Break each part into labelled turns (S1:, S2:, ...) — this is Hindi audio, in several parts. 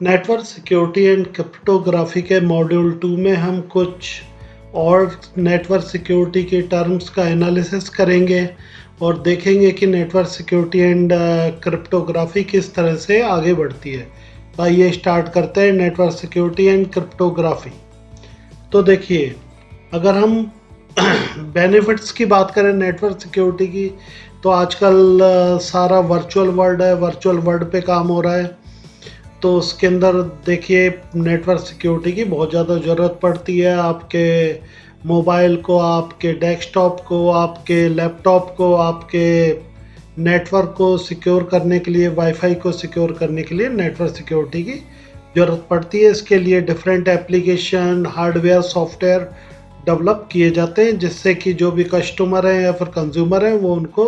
S1: नेटवर्क सिक्योरिटी एंड क्रिप्टोग्राफी के मॉड्यूल 2 में हम कुछ और नेटवर्क सिक्योरिटी के टर्म्स का एनालिसिस करेंगे और देखेंगे कि नेटवर्क सिक्योरिटी एंड क्रिप्टोग्राफी किस तरह से आगे बढ़ती है। तो आइए स्टार्ट करते हैं नेटवर्क सिक्योरिटी एंड क्रिप्टोग्राफी। तो देखिए, अगर हम बेनिफिट्स की बात करें नेटवर्क सिक्योरिटी की, तो आजकल सारा वर्चुअल वर्ल्ड है, वर्चुअल वर्ल्ड पे काम हो रहा है। तो उसके अंदर देखिए नेटवर्क सिक्योरिटी की बहुत ज़्यादा ज़रूरत पड़ती है। आपके मोबाइल को, आपके डेस्कटॉप को, आपके लैपटॉप को, आपके नेटवर्क को सिक्योर करने के लिए, वाईफाई को सिक्योर करने के लिए नेटवर्क सिक्योरिटी की ज़रूरत पड़ती है। इसके लिए different application, hardware, software develop किए जाते हैं जिससे कि जो भी कस्टमर हैं या फिर कंज्यूमर हैं वो उनको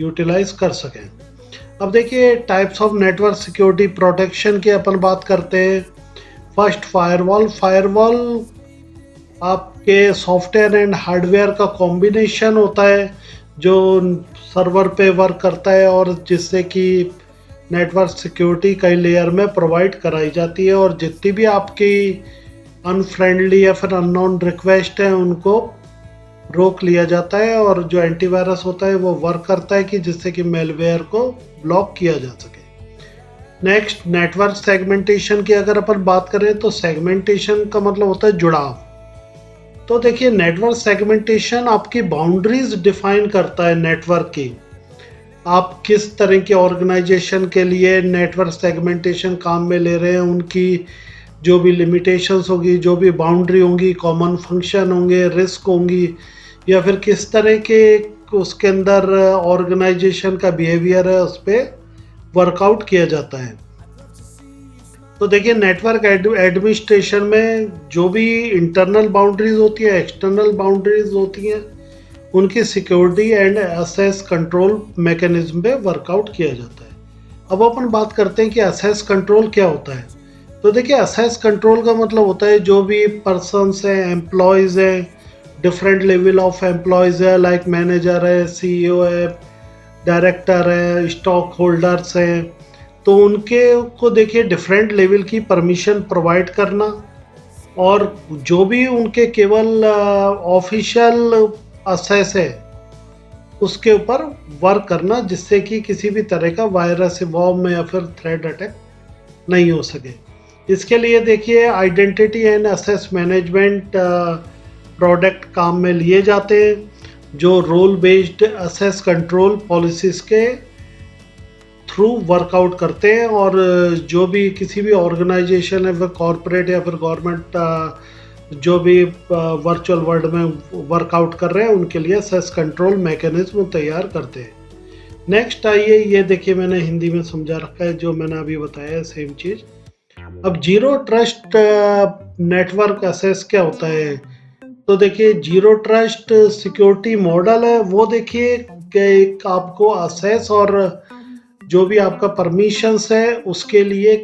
S1: यूटिलाइज कर सकें। अब देखिए types of network security protection की अपन बात करते हैं। First firewall. फायरवॉल आपके सॉफ्टवेयर एंड हार्डवेयर का कॉम्बिनेशन होता है जो सर्वर पे वर्क करता है और जिससे कि नेटवर्क सिक्योरिटी कई लेयर में प्रोवाइड कराई जाती है और जितनी भी आपकी अनफ्रेंडली या फिर अननोन रिक्वेस्ट है उनको रोक लिया जाता है और जो एंटीवायरस होता है वो वर्क करता है कि जिससे कि मेलवेयर को ब्लॉक किया जा सके। नेक्स्ट, नेटवर्क सेगमेंटेशन की अगर अपन बात करें तो सेगमेंटेशन का मतलब होता है जुड़ाव। तो देखिए नेटवर्क सेगमेंटेशन आपकी बाउंड्रीज डिफाइन करता है नेटवर्क की। आप किस तरह के ऑर्गेनाइजेशन के लिए नेटवर्क सेगमेंटेशन काम में ले रहे हैं, उनकी जो भी लिमिटेशंस होगी, जो भी बाउंड्री होंगी, कॉमन फंक्शन होंगे, रिस्क होंगी, या फिर किस तरह के उसके अंदर ऑर्गेनाइजेशन का बिहेवियर है उस पर वर्कआउट किया जाता है। तो देखिए नेटवर्क एडमिनिस्ट्रेशन में जो भी इंटरनल बाउंड्रीज होती है, एक्सटर्नल बाउंड्रीज होती हैं, उनकी security and access control mechanism पे वर्कआउट किया जाता है। अब अपन बात करते हैं कि एसेस कंट्रोल क्या होता है। तो देखिए एसेस कंट्रोल का मतलब होता है जो भी पर्सन्स हैं, एम्प्लॉयज़ हैं, डिफरेंट लेवल ऑफ एम्प्लॉयज़ है, लाइक मैनेजर है, सीईओ है, डायरेक्टर है, स्टॉक होल्डर्स हैं, तो उनके को देखिए डिफरेंट लेवल की परमिशन प्रोवाइड करना और जो भी उनके केवल ऑफिशियल असेस है उसके ऊपर वर्क करना जिससे कि किसी भी तरह का वायरस बॉम्ब या फिर थ्रेड अटैक नहीं हो सके। इसके लिए देखिए identity and access management product काम में लिए जाते हैं जो role based access control policies के थ्रू वर्कआउट करते हैं और जो भी किसी भी ऑर्गेनाइजेशन है, फिर कॉरपोरेट या फिर गवर्नमेंट जो भी वर्चुअल वर्ल्ड में वर्कआउट कर रहे हैं उनके लिए असेस कंट्रोल मैकेनिज्म तैयार करते हैं। नेक्स्ट आइए, ये देखिए मैंने हिंदी में समझा रखा है जो मैंने अभी बताया है सेम चीज़। अब जीरो ट्रस्ट नेटवर्क असेस क्या होता है। तो देखिए जीरो ट्रस्ट सिक्योरिटी मॉडल है वो देखिए कि आपको असेस और जो भी आपका परमिशंस है उसके लिए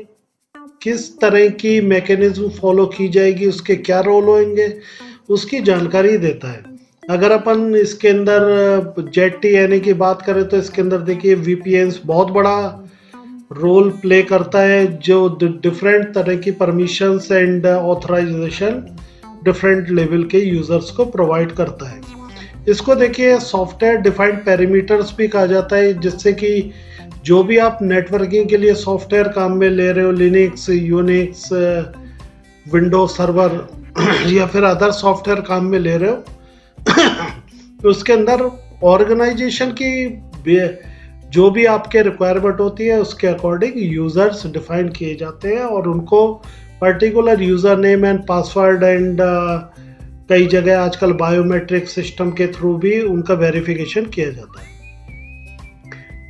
S1: किस तरह की मैकेनिज्म फॉलो की जाएगी, उसके क्या रोल होंगे, उसकी जानकारी देता है। अगर अपन इसके अंदर जेटी की बात करें तो इसके अंदर देखिए वीपीएन्स बहुत बड़ा रोल प्ले करता है जो डिफरेंट तरह की permissions and authorization different level के यूजर्स को प्रोवाइड करता है। इसको देखिए सॉफ्टवेयर डिफाइंड पैरामीटर्स भी कहा जाता है जिससे कि जो भी आप नेटवर्किंग के लिए सॉफ्टवेयर काम में ले रहे हो, लिनक्स, यूनिक्स, विंडो सर्वर या फिर अदर सॉफ्टवेयर काम में ले रहे हो तो उसके अंदर ऑर्गेनाइजेशन की जो भी आपके रिक्वायरमेंट होती है उसके अकॉर्डिंग यूजर्स डिफाइन किए जाते हैं और उनको particular user name and password and कई जगह आजकल बायोमेट्रिक सिस्टम के थ्रू भी उनका वेरिफिकेशन किया जाता है।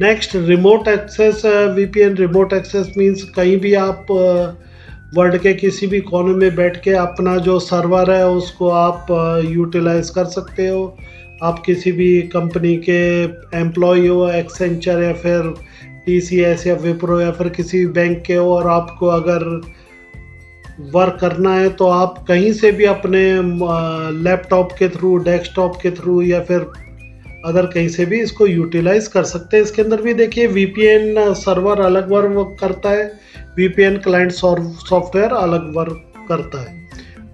S1: Next, remote access VPN. Remote access means कहीं भी आप वर्ल्ड के किसी भी कोने में बैठ के अपना जो सर्वर है उसको आप यूटिलाइज कर सकते हो। आप किसी भी कंपनी के एम्प्लॉय हो, एक्सेंचर या फिर टीसीएस या विप्रो या फिर किसी बैंक के हो और आपको अगर वर्क करना है तो आप कहीं से भी अपने लैपटॉप के थ्रू, डेस्कटॉप के थ्रू या फिर अदर कहीं से भी इसको यूटिलाइज कर सकते हैं। इसके अंदर भी देखिए वीपीएन सर्वर अलग वर्क करता है, वीपीएन क्लाइंट सॉफ्टवेयर अलग वर्क करता है।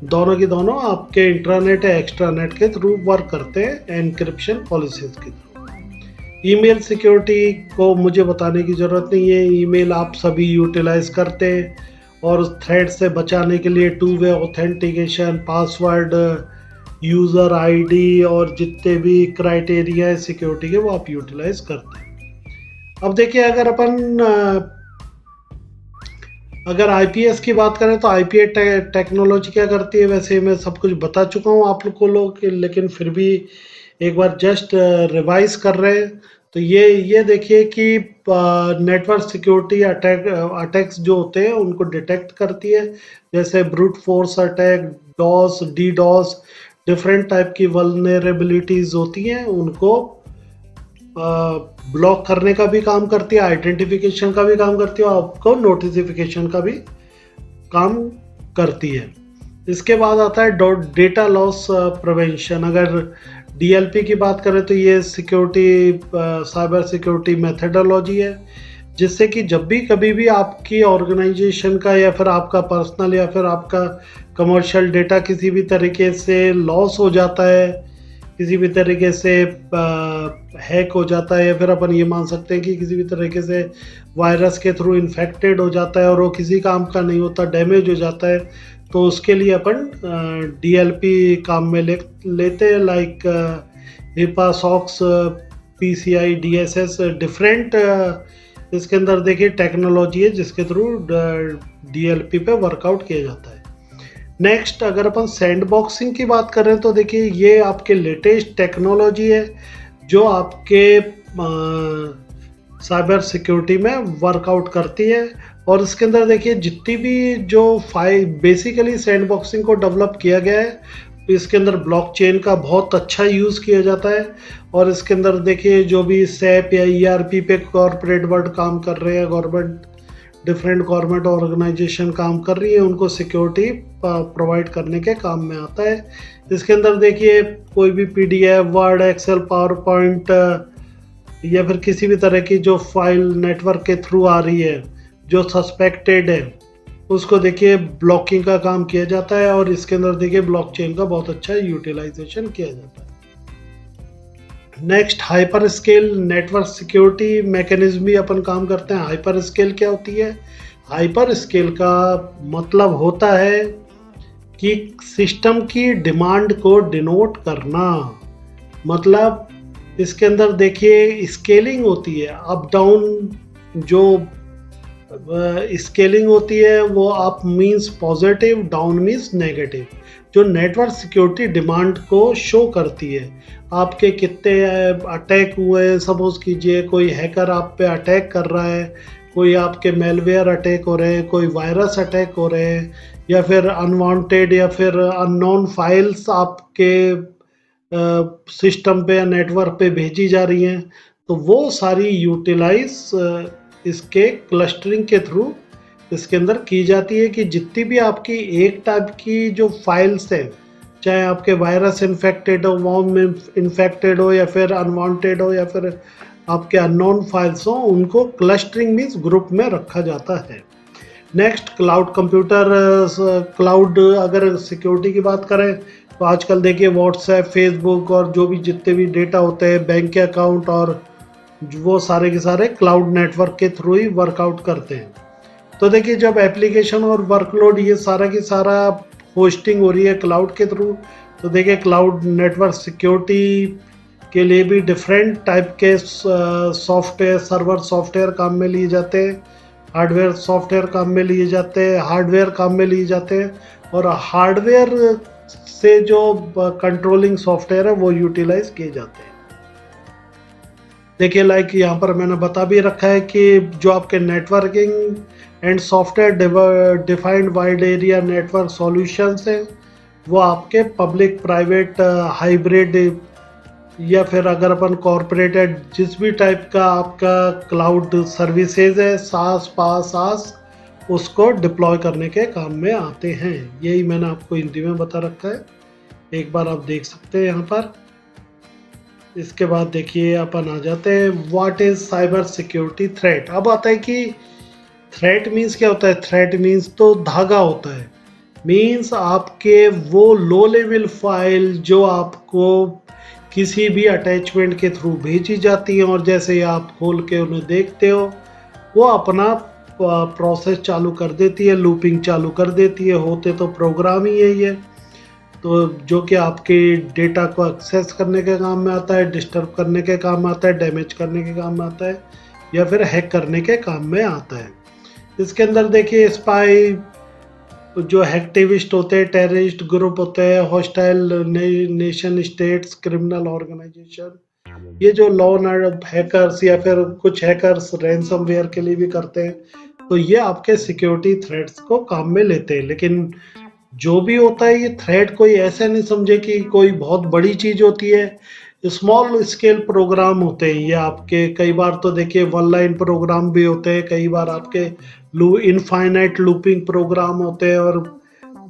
S1: दोनों की दोनों आपके इंट्रानेट या एक्स्ट्रानेट के थ्रू वर्क करते हैं एनक्रिप्शन पॉलिसीज के थ्रू। ईमेल सिक्योरिटी को मुझे बताने की ज़रूरत नहीं है, ईमेल आप सभी यूटिलाइज करते हैं और थ्रेड से बचाने के लिए two way authentication, password, user ID और जितने भी क्राइटेरिया है सिक्योरिटी के वो आप यूटिलाइज करते हैं। अब देखिए अगर आईपीएस की बात करें तो आईपीएस टेक्नोलॉजी क्या करती है, वैसे मैं सब कुछ बता चुका हूँ आप लोग को, लेकिन फिर भी एक बार जस्ट रिवाइज कर रहे हैं। तो ये देखिए कि नेटवर्क सिक्योरिटी अटैक्स जो होते हैं उनको डिटेक्ट करती है, जैसे brute force attack, DoS, DDoS, different type की वल्नरेबिलिटीज होती हैं, उनको ब्लॉक करने का भी काम करती है, आइडेंटिफिकेशन का भी काम करती है और आपको नोटिफिकेशन का भी काम करती है। इसके बाद आता है डेटा लॉस प्रिवेंशन। अगर डीएलपी की बात करें तो ये सिक्योरिटी साइबर सिक्योरिटी मेथडोलॉजी है, जिससे कि जब भी कभी भी आपकी ऑर्गेनाइजेशन का या फिर आपका पर्सनल या फिर आपका कमर्शियल डेटा किसी भी तरीके से लॉस हो जाता है, किसी भी तरीके से हैक हो जाता है, या फिर अपन ये मान सकते हैं कि किसी भी तरीके से वायरस के थ्रू इन्फेक्टेड हो जाता है और वो किसी काम का नहीं होता, डैमेज हो जाता है, तो उसके लिए अपन डीएलपी काम में लेते हैं, like HIPAA, SOX, PCI, DSS, different इसके अंदर देखिए टेक्नोलॉजी है जिसके थ्रू डीएलपी पे वर्कआउट किया जाता है। नेक्स्ट अगर अपन सैंडबॉक्सिंग की बात करें तो देखिए ये आपके लेटेस्ट टेक्नोलॉजी है जो आपके साइबर सिक्योरिटी में वर्कआउट करती है, और इसके अंदर देखिए जितनी भी जो बेसिकली सैंडबॉक्सिंग को डेवलप किया गया है, इसके अंदर ब्लॉकचेन का बहुत अच्छा यूज़ किया जाता है, और इसके अंदर देखिए जो भी सैप या ईआरपी पे कॉर्पोरेट वर्ल्ड काम कर रहे हैं, डिफरेंट गवर्नमेंट ऑर्गेनाइजेशन काम कर रही है, उनको सिक्योरिटी प्रोवाइड करने के काम में आता है। इसके अंदर देखिए कोई भी PDF, Word, Excel, PowerPoint या फिर किसी भी तरह की जो फाइल नेटवर्क के थ्रू आ रही है जो सस्पेक्टेड है, उसको देखिए ब्लॉकिंग का काम किया जाता है, और इसके अंदर देखिए ब्लॉकचेन का बहुत अच्छा यूटिलाइजेशन किया जाता है। Next hyper scale network security mechanism भी अपन काम करते हैं। हाइपर स्केल क्या होती है? हाइपर स्केल का मतलब होता है कि सिस्टम की डिमांड को डिनोट करना, मतलब इसके अंदर देखिए स्केलिंग होती है, अप डाउन जो स्केलिंग होती है वो up means positive, down means negative, जो नेटवर्क सिक्योरिटी डिमांड को शो करती है। आपके कितने अटैक हुए हैं, सपोज कीजिए कोई हैकर आप पे अटैक कर रहा है, कोई आपके मेलवेयर अटैक हो रहे हैं, कोई वायरस अटैक हो रहे हैं, या फिर अनवांटेड या फिर अननोन फाइल्स आपके सिस्टम पे या नेटवर्क पे भेजी जा रही हैं, तो वो सारी यूटिलाइज इसके क्लस्टरिंग के थ्रू इसके अंदर की जाती है कि जितनी भी आपकी एक टाइप की जो फाइल्स है, चाहे आपके वायरस इन्फेक्टेड हो, वॉर्म इन्फेक्टेड हो, या फिर अनवांटेड हो, या फिर आपके अननोन फाइल्स हो, उनको क्लस्टरिंग मीन्स ग्रुप में रखा जाता है। नेक्स्ट क्लाउड कंप्यूटर, क्लाउड अगर सिक्योरिटी की बात करें तो आजकल देखिए व्हाट्सएप, फेसबुक और जो भी जितने भी डेटा होते हैं, बैंक के अकाउंट, और वो सारे के सारे क्लाउड नेटवर्क के थ्रू ही वर्कआउट करते हैं। तो देखिए जब एप्लीकेशन और वर्कलोड ये सारा की सारा होस्टिंग हो रही है क्लाउड के थ्रू, तो देखिए क्लाउड नेटवर्क सिक्योरिटी के लिए भी डिफरेंट टाइप के सॉफ्टवेयर, सर्वर सॉफ्टवेयर काम में लिए जाते हैं, हार्डवेयर सॉफ्टवेयर काम में लिए जाते हैं, हार्डवेयर काम में लिए जाते हैं, और हार्डवेयर से जो कंट्रोलिंग सॉफ्टवेयर है वो यूटिलाइज किए जाते हैं। देखिए लाइक यहाँ पर मैंने बता भी रखा है कि जो आपके networking and software defined wide area network solutions हैं, वो आपके पब्लिक, प्राइवेट, हाइब्रिड, या फिर अगर अपन कॉर्पोरेटेड जिस भी टाइप का आपका क्लाउड सर्विसेज है, सास, पास, सास, उसको डिप्लॉय करने के काम में आते हैं। यही मैंने आपको हिंदी में बता रखा है, एक बार आप देख सकते हैं यहाँ पर। इसके बाद देखिए अपन आ जाते हैं what is cyber security threat. अब आता है कि थ्रेट मीन्स क्या होता है? थ्रेट मीन्स तो धागा होता है। मीन्स आपके वो लो लेवल फाइल जो आपको किसी भी अटैचमेंट के थ्रू भेजी जाती हैं, और जैसे ही आप खोल के उन्हें देखते हो वो अपना प्रोसेस चालू कर देती है, लूपिंग चालू कर देती है। होते तो प्रोग्राम ही है ये, तो जो कि आपके डेटा को एक्सेस करने के काम में आता है, डिस्टर्ब करने के काम में आता है, डैमेज करने के काम में आता है, या फिर हैक करने के काम में आता है। इसके अंदर देखिए स्पाई जो हैक्टिविस्ट होते हैं, टेररिस्ट ग्रुप होते हैं, hostile nation states, criminal organisation, ये जो लॉ एंड हैकर्स या फिर कुछ हैकर्स रैंसमवेयर के लिए भी करते हैं, तो ये आपके सिक्योरिटी थ्रेट्स को काम में लेते हैं। लेकिन जो भी होता है ये थ्रेट कोई ऐसा नहीं समझे कि कोई बहुत बड़ी चीज होती है। स्मॉल स्केल प्रोग्राम होते हैं ये आपके। कई बार तो देखिए वन लाइन प्रोग्राम भी होते हैं, कई बार आपके इनफाइनाइट लूपिंग प्रोग्राम होते हैं, और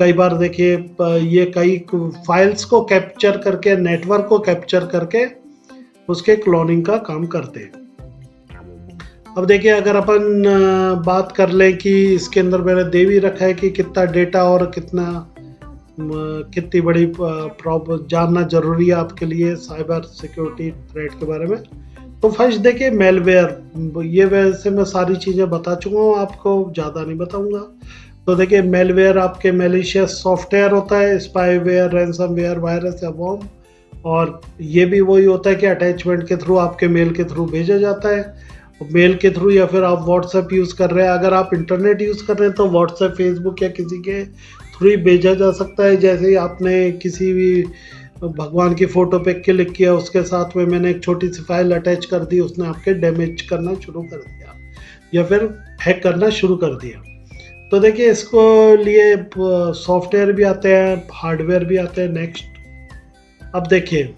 S1: कई बार देखिए ये कई फाइल्स को कैप्चर करके, नेटवर्क को कैप्चर करके उसके क्लोनिंग का काम करते हैं। अब देखिए अगर अपन बात कर लें कि इसके अंदर मैंने दे भी रखा है कि कितना डेटा और कितनी बड़ी प्रॉब्लम जानना जरूरी है आपके लिए साइबर सिक्योरिटी थ्रेट के बारे में। तो फर्स्ट देखिए मेलवेयर, ये वैसे मैं सारी चीज़ें बता चुका हूँ आपको, ज़्यादा नहीं बताऊंगा। तो देखिए मेलवेयर आपके मैलिशियस सॉफ्टवेयर होता है, स्पाईवेयर, रैंसमवेयर, वायरस या वॉर्म, और ये भी वही होता है कि अटैचमेंट के थ्रू आपके मेल के थ्रू भेजा जाता है, मेल के थ्रू, या फिर आप व्हाट्सएप यूज़ कर रहे हैं, अगर आप इंटरनेट यूज़ कर रहे हैं तो व्हाट्सएप, फेसबुक या किसी के थ्रू ही भेजा जा सकता है। जैसे ही आपने किसी भी भगवान की फ़ोटो पे क्लिक किया, उसके साथ में मैंने एक छोटी सी फाइल अटैच कर दी, उसने आपके डैमेज करना शुरू कर दिया या फिर हैक करना शुरू कर दिया। तो देखिए इसको लिए सॉफ्टवेयर भी आते हैं, हार्डवेयर भी आते हैं। नेक्स्ट अब देखिए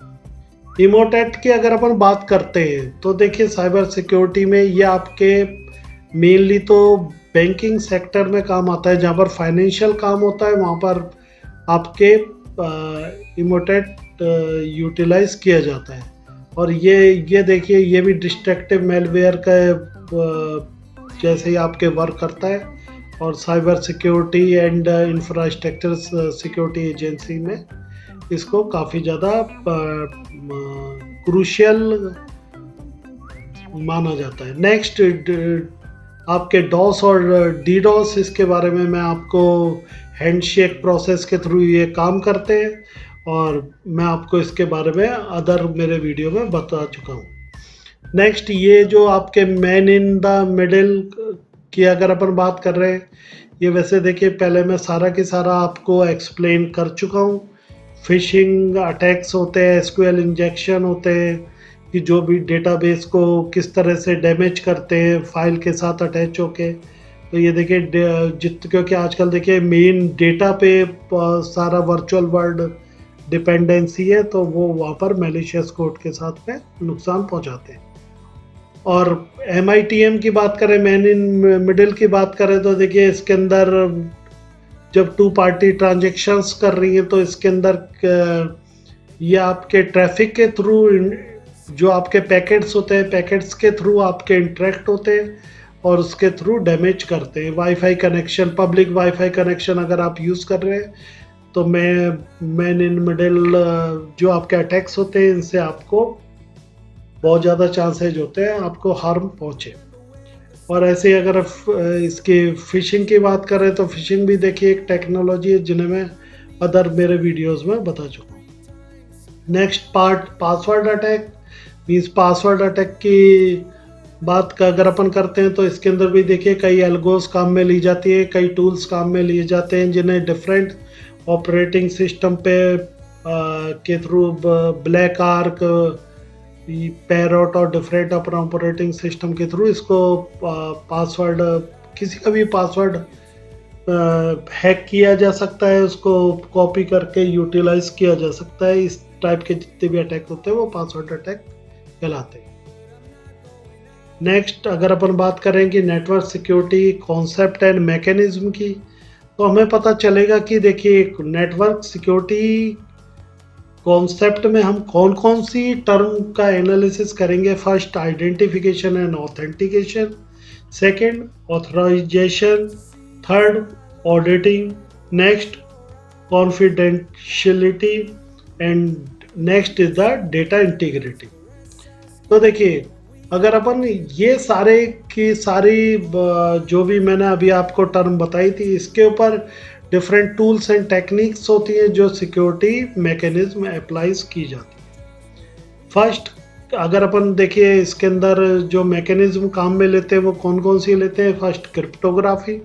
S1: इमोटेट की अगर अपन बात करते हैं तो देखिए साइबर सिक्योरिटी में ये आपके मेनली तो बैंकिंग सेक्टर में काम आता है, जहाँ पर फाइनेंशियल काम होता है वहाँ पर आपके इमोटेट यूटिलाइज किया जाता है। और ये देखिए ये भी डिस्ट्रक्टिव मेलवेयर का जैसे ही आपके वर्क करता है, और cyber security and infrastructure security agency में इसको काफ़ी ज़्यादा क्रूशियल माना जाता है। नेक्स्ट आपके डॉस और डीडॉस, इसके बारे में मैं आपको हैंडशेक प्रोसेस के थ्रू ये काम करते हैं, और मैं आपको इसके बारे में अदर मेरे वीडियो में बता चुका हूँ। नेक्स्ट ये जो आपके मैन इन द मिडिल की अगर अपन बात कर रहे हैं, ये वैसे देखिए पहले मैं सारा के सारा आपको एक्सप्लेन कर चुका हूँ। फिशिंग अटैक्स होते हैं, एसक्यूएल इंजेक्शन होते हैं, कि जो भी डेटाबेस को किस तरह से डैमेज करते हैं फाइल के साथ अटैच होके। तो ये देखिए क्योंकि आजकल देखिए मेन डेटा पे सारा वर्चुअल वर्ल्ड डिपेंडेंसी है, तो वो वहाँ पर मैलिशियस कोड के साथ में नुकसान पहुँचाते हैं। और MITM की बात करें, मैन इन मिडिल की बात करें, तो देखिए इसके अंदर जब 2 पार्टी ट्रांजेक्शन्स कर रही हैं तो इसके अंदर ये आपके ट्रैफिक के थ्रू जो आपके पैकेट्स होते हैं, पैकेट्स के थ्रू आपके इंटरेक्ट होते हैं और उसके थ्रू डैमेज करते हैं। Wifi connection, public wifi connection अगर आप यूज़ कर रहे हैं तो मैन इन मिडिल जो आपके अटैक्स होते हैं, इनसे आपको बहुत ज़्यादा चांसेज होते हैं आपको हार्म पहुँचे। और ऐसे ही अगर इसकी फ़िशिंग की बात करें तो फ़िशिंग भी देखिए एक टेक्नोलॉजी है जिन्हें मैं अदर मेरे वीडियोस में बता चुका हूँ। Next part password attack, means password attack की बात का अगर अपन करते हैं तो इसके अंदर भी देखिए कई एल्गोस काम में ली जाती है, कई टूल्स काम में लिए जाते हैं जिन्हें डिफरेंट ऑपरेटिंग सिस्टम पे के थ्रू ब्लैक आर्क, पैरट और डिफरेंट अपना ऑपरेटिंग सिस्टम के थ्रू इसको पासवर्ड, किसी का भी पासवर्ड हैक किया जा सकता है, उसको कॉपी करके यूटिलाइज किया जा सकता है। इस टाइप के जितने भी अटैक होते हैं वो पासवर्ड अटैक कहलाते हैं। नेक्स्ट अगर अपन बात करें कि network security concept and mechanism की, तो हमें पता चलेगा कि देखिए नेटवर्क सिक्योरिटी कॉन्सेप्ट में हम कौन कौन सी टर्म का एनालिसिस करेंगे। First identification and authentication, Second, authorization. Third, auditing. Next, confidentiality. And next is the data integrity. तो देखिए, अगर अपन ये सारे की सारी जो भी मैंने अभी आपको टर्म बताई थी, इसके ऊपर डिफरेंट टूल्स एंड टेक्निक्स होती हैं जो सिक्योरिटी मैकेनिज्म अप्लाइज की जाती है। फर्स्ट, अगर अपन देखिए इसके अंदर जो मैकेनिज्म काम में लेते हैं वो कौन कौन सी लेते हैं। First, cryptography.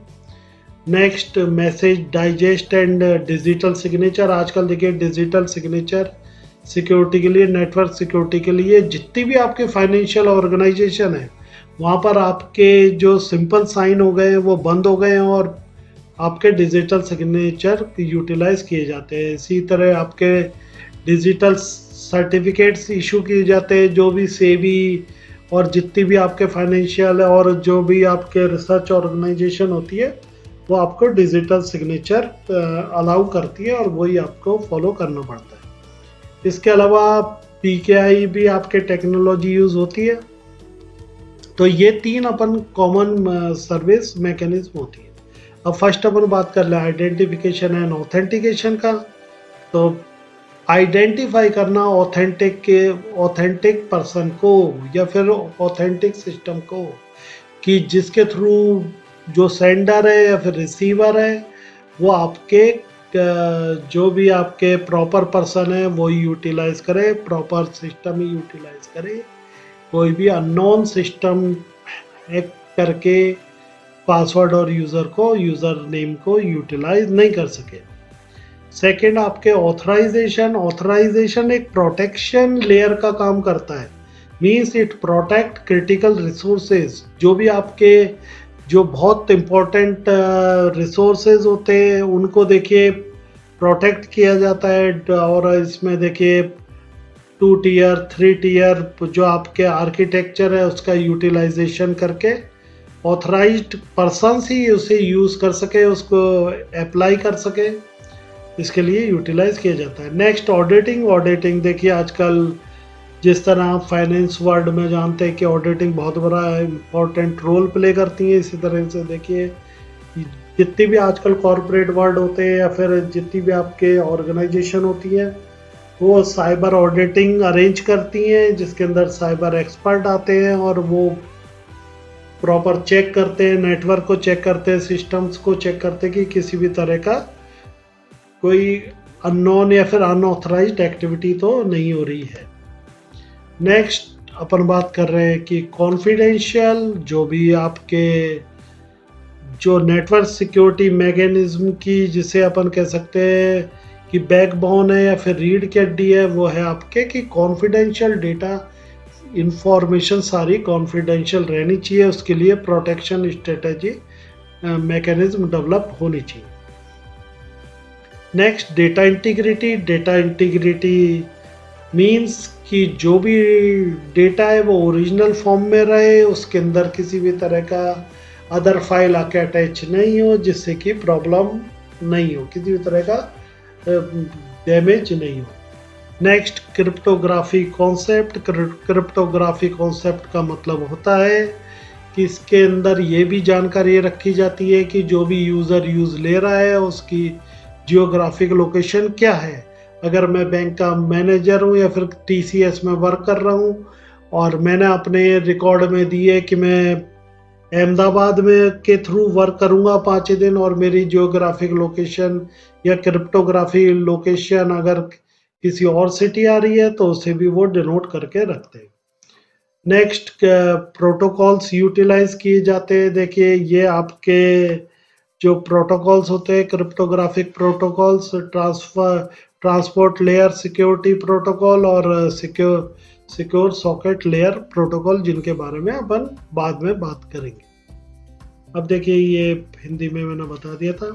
S1: Next, message digest and digital signature. आजकल देखिए डिजिटल सिग्नेचर सिक्योरिटी के लिए, नेटवर्क सिक्योरिटी के लिए, जितनी भी आपके फाइनेंशियल ऑर्गेनाइजेशन है वहाँ पर आपके जो सिंपल साइन हो गए हैं वो बंद हो गए हैं और आपके डिजिटल सिग्नेचर यूटिलाइज किए जाते हैं। इसी तरह आपके डिजिटल सर्टिफिकेट्स इशू किए जाते हैं, जो भी सेबी और जितनी भी आपके फाइनेंशियल और जो भी आपके रिसर्च ऑर्गेनाइजेशन होती है वो आपको डिजिटल सिग्नेचर अलाउ करती है और वही आपको फॉलो करना पड़ता है। इसके अलावा PKI भी आपके टेक्नोलॉजी यूज होती है। तो ये तीन अपन कॉमन सर्विस मैकेनिज्म होती है। अब फर्स्ट अपन बात कर ले आइडेंटिफिकेशन एंड ऑथेंटिकेशन का। तो आइडेंटिफाई करना ऑथेंटिक पर्सन को या फिर ऑथेंटिक सिस्टम को, कि जिसके थ्रू जो सेंडर है या फिर रिसीवर है वो आपके जो भी आपके प्रॉपर पर्सन है वो यूटिलाइज करे, प्रॉपर सिस्टम ही यूटिलाइज करे। कोई भी अननोन सिस्टम हैक करके पासवर्ड और यूज़र नेम को यूटिलाइज नहीं कर सके। सेकंड, आपके ऑथराइजेशन एक प्रोटेक्शन लेयर का काम करता है। Means it protect critical resources. जो भी आपके जो बहुत इम्पोर्टेंट रिसोर्सेज होते हैं उनको देखिए प्रोटेक्ट किया जाता है। और इसमें देखिए 2 टियर 3 टियर जो आपके आर्किटेक्चर है उसका यूटिलाइजेशन करके ऑथराइज्ड पर्सन ही उसे यूज़ कर सके, उसको अप्लाई कर सके, इसके लिए यूटिलाइज किया जाता है। नेक्स्ट, ऑडिटिंग देखिए आजकल जिस तरह आप फाइनेंस वर्ल्ड में जानते हैं कि ऑडिटिंग बहुत बड़ा इम्पोर्टेंट रोल प्ले करती है, इसी तरह से देखिए जितनी भी आजकल कॉरपोरेट वर्ल्ड होते हैं या फिर जितनी भी आपके ऑर्गेनाइजेशन होती है वो साइबर ऑडिटिंग अरेंज करती हैं, जिसके अंदर साइबर एक्सपर्ट आते हैं और वो प्रॉपर चेक करते हैं, नेटवर्क को चेक करते हैं, सिस्टम्स को चेक करते हैं कि किसी भी तरह का कोई अननोन या फिर अनऑथराइज्ड एक्टिविटी तो नहीं हो रही है। नेक्स्ट, अपन बात कर रहे हैं कि कॉन्फिडेंशियल जो भी आपके जो नेटवर्क सिक्योरिटी मैकेनिज्म की जिसे अपन कह सकते हैं कि बैकबोन है या फिर रीढ़ की हड्डी है, वो है आपके कि कॉन्फिडेंशियल डेटा इंफॉर्मेशन सारी कॉन्फिडेंशियल रहनी चाहिए। उसके लिए प्रोटेक्शन स्ट्रेटेजी मैकेनिज्म डेवलप होनी चाहिए। नेक्स्ट, डेटा इंटीग्रिटी मीन्स कि जो भी डेटा है वो ओरिजिनल फॉर्म में रहे, उसके अंदर किसी भी तरह का अदर फाइल आके अटैच नहीं हो जिससे कि प्रॉब्लम नहीं हो, किसी भी तरह का डैमेज नहीं हो। नेक्स्ट, क्रिप्टोग्राफी कॉन्सेप्ट का मतलब होता है कि इसके अंदर ये भी जानकारी रखी जाती है कि जो भी यूज़र ले रहा है उसकी जियोग्राफिक लोकेशन क्या है। अगर मैं बैंक का मैनेजर हूँ या फिर TCS में वर्क कर रहा हूँ और मैंने अपने रिकॉर्ड में दिए कि मैं अहमदाबाद में के थ्रू वर्क करूँगा 5 दिन और मेरी जियोग्राफिक लोकेशन या क्रिप्टोग्राफी लोकेशन अगर किसी और सिटी आ रही है तो उसे भी वो डिनोट करके रखते हैं। नेक्स्ट, प्रोटोकॉल्स यूटिलाइज किए जाते हैं। देखिए ये आपके जो प्रोटोकॉल्स होते हैं cryptographic protocols, transport layer security protocol और सिक्योर सॉकेट लेयर प्रोटोकॉल, जिनके बारे में अपन बाद में बात करेंगे। अब देखिए ये हिंदी में मैंने बता दिया था।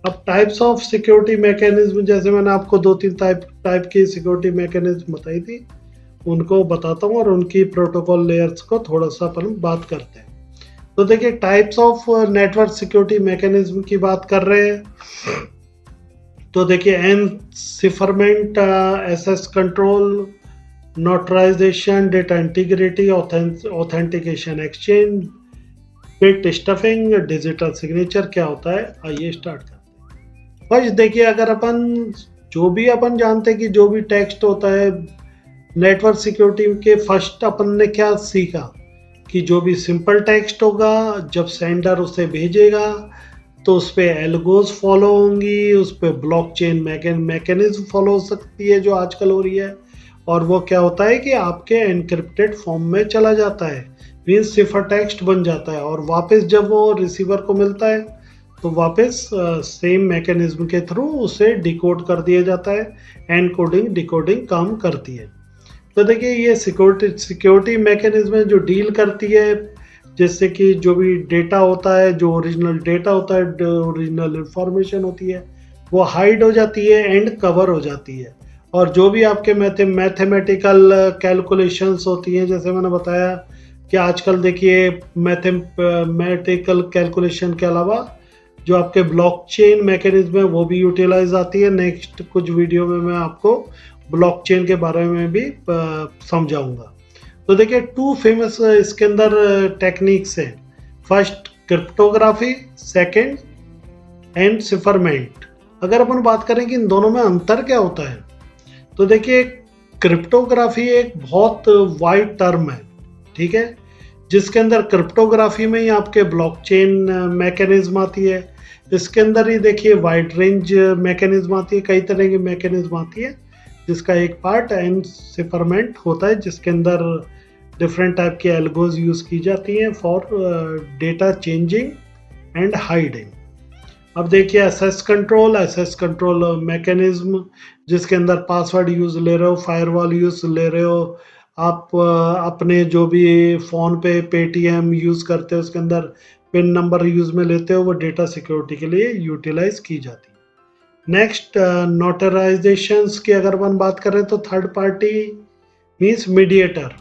S1: अब टाइप्स ऑफ सिक्योरिटी मैकेनिज्म, जैसे मैंने आपको 2-3 टाइप की सिक्योरिटी मैकेनिज्म बताई थी, उनको बताता हूँ और उनकी प्रोटोकॉल लेयर्स को थोड़ा सा अपन बात करते हैं। तो देखिए types of network security mechanism की बात कर रहे हैं। तो देखिए encipherment, access control, notarization, data integrity, authentication exchange, bit stuffing, digital signature क्या होता है, आइए स्टार्ट करते हैं। बस देखिए, अगर अपन जो भी अपन जानते हैं कि जो भी टेक्स्ट होता है नेटवर्क सिक्योरिटी के, फर्स्ट अपन ने क्या सीखा कि जो भी सिंपल टेक्स्ट होगा, जब सेंडर उसे भेजेगा तो उस पर एल्गोज फॉलो होंगी, उस पर ब्लॉकचेन मैकेनिज्म फॉलो हो सकती है जो आजकल हो रही है, और वो क्या होता है कि आपके एनक्रिप्टेड फॉर्म में चला जाता है, मीन्स सिफर टेक्स्ट बन जाता है, और वापस जब वो रिसीवर को मिलता है तो वापस सेम मैकेनिज्म के थ्रू उसे डिकोड कर दिया जाता है, एनकोडिंग डिकोडिंग काम करती है। तो देखिए, ये सिक्योरिटी मैकेनिज्म जो डील करती है, जैसे कि जो भी डेटा होता है, जो ओरिजिनल डेटा होता है, ओरिजिनल इंफॉर्मेशन होती है, वो हाइड हो जाती है एंड कवर हो जाती है, और जो भी आपके मैथमेटिकल कैलकुलेशंस होती हैं, जैसे मैंने बताया कि आजकल देखिए मैथमेटिकल कैलकुलेशन के अलावा जो आपके ब्लॉकचेन मैकेनिज्म है वो भी यूटिलाइज आती है। नेक्स्ट कुछ वीडियो में मैं आपको ब्लॉकचेन के बारे में भी समझाऊंगा। तो देखिए, टू फेमस इसके अंदर टेक्निक्स हैं। First cryptography, second encipherment. अगर अपन बात करें कि इन दोनों में अंतर क्या होता है, तो देखिए, क्रिप्टोग्राफी एक बहुत वाइड टर्म है, ठीक है, जिसके अंदर क्रिप्टोग्राफी में ही आपके ब्लॉकचेन मैकेनिज्म आती है। इसके अंदर ही देखिए वाइड रेंज मैकेनिज्म आती है, कई तरह की मैकेनिज्म आती है, जिसका एक पार्ट एनसिफरमेंट होता है, जिसके अंदर डिफरेंट टाइप के एल्गोज यूज की जाती हैं for data changing and hiding. अब देखिए, एसेस कंट्रोल मैकेनिज्म, जिसके अंदर पासवर्ड यूज ले रहे हो, फायरवॉल यूज ले रहे हो, आप अपने जो भी फ़ोन पे पेटीएम यूज़ करते हो उसके अंदर पिन नंबर यूज़ में लेते हो, वो डेटा सिक्योरिटी के लिए यूटिलाइज की जाती है। नेक्स्ट, नोटराइजेशंस की अगर अपन बात करें तो थर्ड पार्टी मीन्स मीडिएटर।